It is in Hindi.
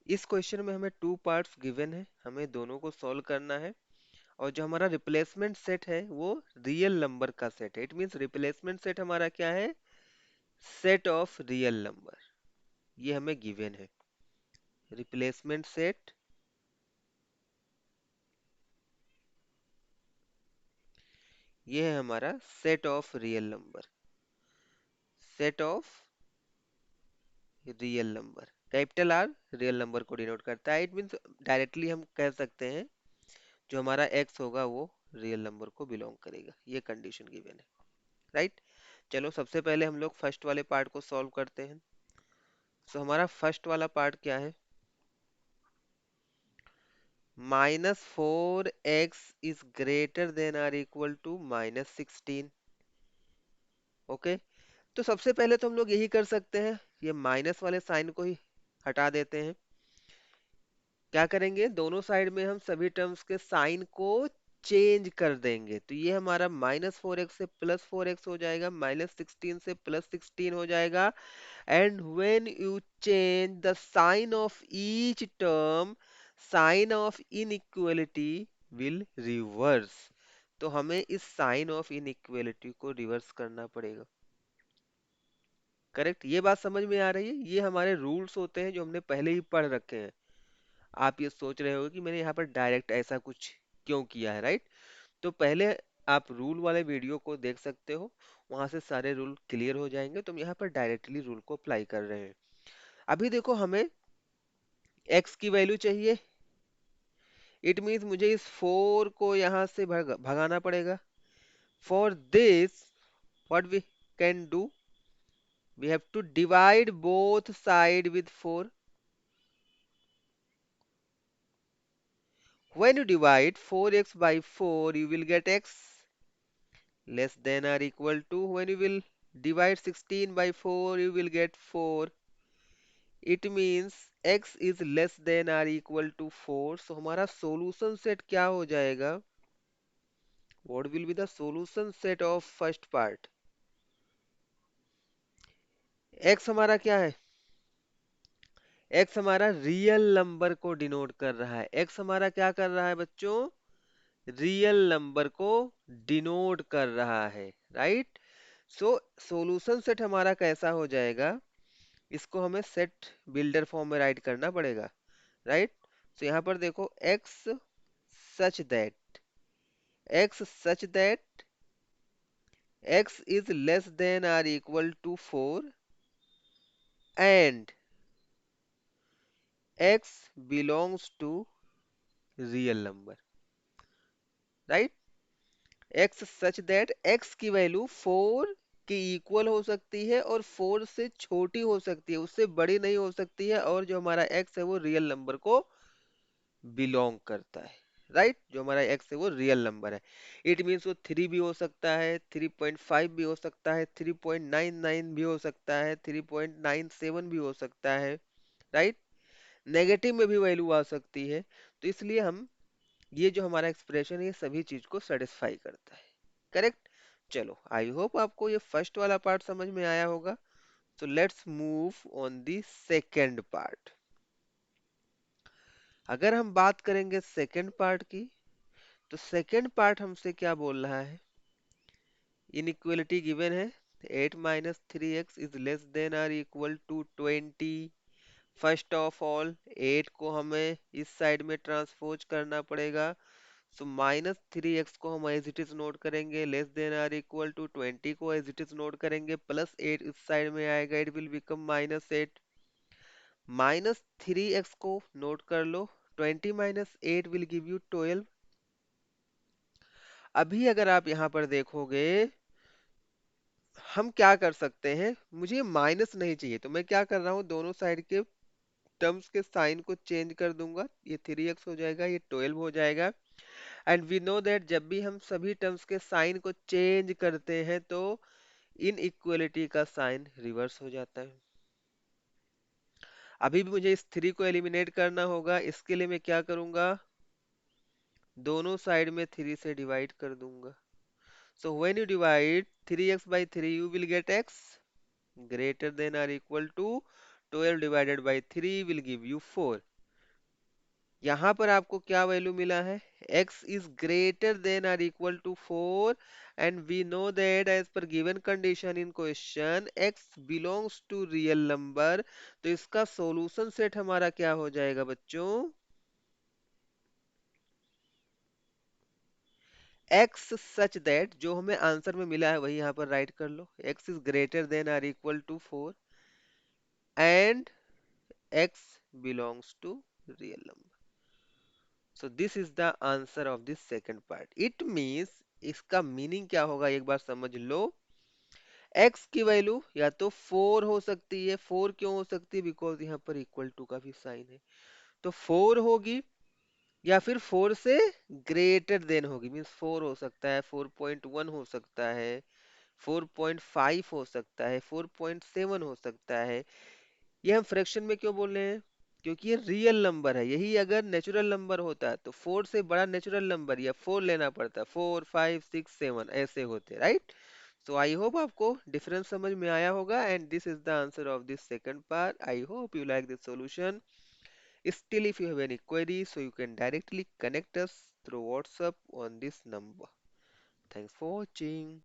इस क्वेश्चन में हमें टू पार्ट्स गिवन है, हमें दोनों को सॉल्व करना है। और जो हमारा रिप्लेसमेंट सेट है वो रियल नंबर का सेट है। इट मींस रिप्लेसमेंट सेट हमारा क्या है? Set of real number. ये हमें गिवन है। रिप्लेसमेंट सेट, ये है हमारा set of real number. Set of real number, capital R real number को डिनोट करता है। इट मींस डायरेक्टली हम कह सकते हैं जो हमारा एक्स होगा वो रियल नंबर को बिलोंग करेगा। ये कंडीशन गिवन है, राइट। चलो सबसे पहले हम लोग फर्स्ट वाले पार्ट को सॉल्व करते हैं। सो हमारा फर्स्ट वाला पार्ट क्या है? -4x is greater than or equal to -16। Okay, तो सबसे पहले तो हम लोग यही कर सकते हैं, ये माइनस वाले साइन को ही हटा देते हैं। क्या करेंगे, दोनों साइड में हम सभी टर्म्स के साइन को चेंज कर देंगे। तो ये हमारा -4x से +4x हो जाएगा, -16 से +16 हो जाएगा। And when you change the sign of each term, sign of inequality will reverse। तो हमें इस साइन ऑफ इनइक्वालिटी को रिवर्स करना पड़ेगा। करेक्ट, ये बात समझ में आ रही है? ये हमारे रूल्स होते हैं जो हमने पहले ही पढ़ रखे हैं। आप ये सोच रहे हो कि मैंने यहाँ पर डायरेक्ट ऐसा कुछ क्यों किया है, राइट। तो पहले आप रूल वाले वीडियो को देख सकते हो, वहां से सारे रूल क्लियर हो जाएंगे। तो हम यहाँ पर डायरेक्टली रूल को अप्लाई कर रहे हैं। अभी देखो, हमें x की वैल्यू चाहिए। इट मीन्स मुझे इस 4 को यहाँ से भगाना पड़ेगा। For this what we can do, we have to divide both side with 4। When you divide 4x by 4 you will get x less than or equal to, when you will divide 16 by 4 you will get 4। it means x is less than or equal to 4। so हमारा solution set क्या हो जाएगा? What will be the solution set of first part? x हमारा क्या है? x हमारा रियल नंबर को डिनोट कर रहा है। x हमारा क्या कर रहा है बच्चों? रियल नंबर को डिनोट कर रहा है, राइट। सो सॉल्यूशन सेट हमारा कैसा हो जाएगा? इसको हमें सेट बिल्डर फॉर्म में राइट करना पड़ेगा, राइट। तो यहाँ पर देखो, such that x such that x is less than or equal to 4 and x belongs to real number, right. x such that x की वैल्यू 4 के इक्वल हो सकती है और 4 से छोटी हो सकती है, उससे बड़ी नहीं हो सकती है। और जो हमारा x है वो रियल नंबर को बिलोंग करता है, राइट। जो हमारा x है वो रियल नंबर है। इट मीन्स वो 3 भी हो सकता है, 3.5 भी हो सकता है, 3.99 भी हो सकता है, 3.97 भी हो सकता है, राइट। नेगेटिव में भी वैल्यू आ सकती है। तो इसलिए हम, ये जो हमारा एक्सप्रेशन है ये सभी चीज को सेटिस्फाई करता है, करेक्ट। चलो, आई होप आपको ये फर्स्ट वाला पार्ट समझ में आया होगा। So let's move on the second part. अगर हम बात करेंगे सेकेंड पार्ट की, तो सेकेंड पार्ट हमसे क्या बोल रहा है? इनइक्वालिटी गिवन है, 8 minus 3x is less than or equal to 20। First of all 8 को हमें इस साइड में ट्रांसपोज करना पड़ेगा। सो -3x को हम एज इट इज नोट करेंगे, less than or equal to 20 को एज इट इज नोट करेंगे, +8 इस साइड में आएगा, इट विल बिकम -8। -3x को नोट कर लो, 20 माइनस 8 विल गिव यू 12। अभी अगर आप यहाँ पर देखोगे, हम क्या कर सकते हैं, मुझे माइनस नहीं चाहिए, तो मैं क्या कर रहा हूँ, दोनों साइड के टर्म्स के साइन को चेंज कर दूंगा। ये 3x हो जाएगा, ये 12 हो जाएगा। एंड वी नो दैट जब भी हम सभी टर्म्स के साइन को चेंज करते हैं तो इन इक्वलिटी का साइन रिवर्स हो जाता है। अभी भी मुझे इस 3 को एलिमिनेट करना होगा। इसके लिए मैं क्या करूंगा, दोनों साइड में 3 से डिवाइड कर दूंगा। So when you divide 3x by 3 you will get x greater than or equal to 12 divided by 3 will give you 4। यहाँ पर आपको क्या वैल्यू मिला है? x is greater than or equal to 4 and we know that as per given condition in question x belongs to real number. तो इसका सॉल्यूशन सेट हमारा क्या हो जाएगा बच्चों? x सच दैट, जो हमें आंसर में मिला है वही यहाँ पर राइट कर लो, x is greater than or equal to 4 and x belongs to real number. So this is the answer of this second part. It means, इसका मीनिंग क्या होगा एक बार समझ लो। x की वैल्यू या तो 4 हो सकती है। 4 क्यों हो सकती है? बिकॉज यहाँ पर इक्वल टू का भी साइन है। तो 4 होगी, या फिर 4 से ग्रेटर देन होगी। मींस 4 हो सकता है, 4.1 हो सकता है, 4.5 हो सकता है, 4.7 हो सकता है। ये हम फ्रैक्शन में क्यों बोल रहे हैं? क्योंकि ये रियल नंबर है। यही अगर नेचुरल नंबर होता तो 4 से बड़ा नेचुरल नंबर या 4 लेना पड़ता, 4 5 6 7 ऐसे होते, राइट? सो आई होप आपको डिफरेंस समझ में आया होगा and this is the answer of this second part. I hope you like this solution. Still, if you have any queries, so you can directly connect us through WhatsApp on this number. Thanks for watching.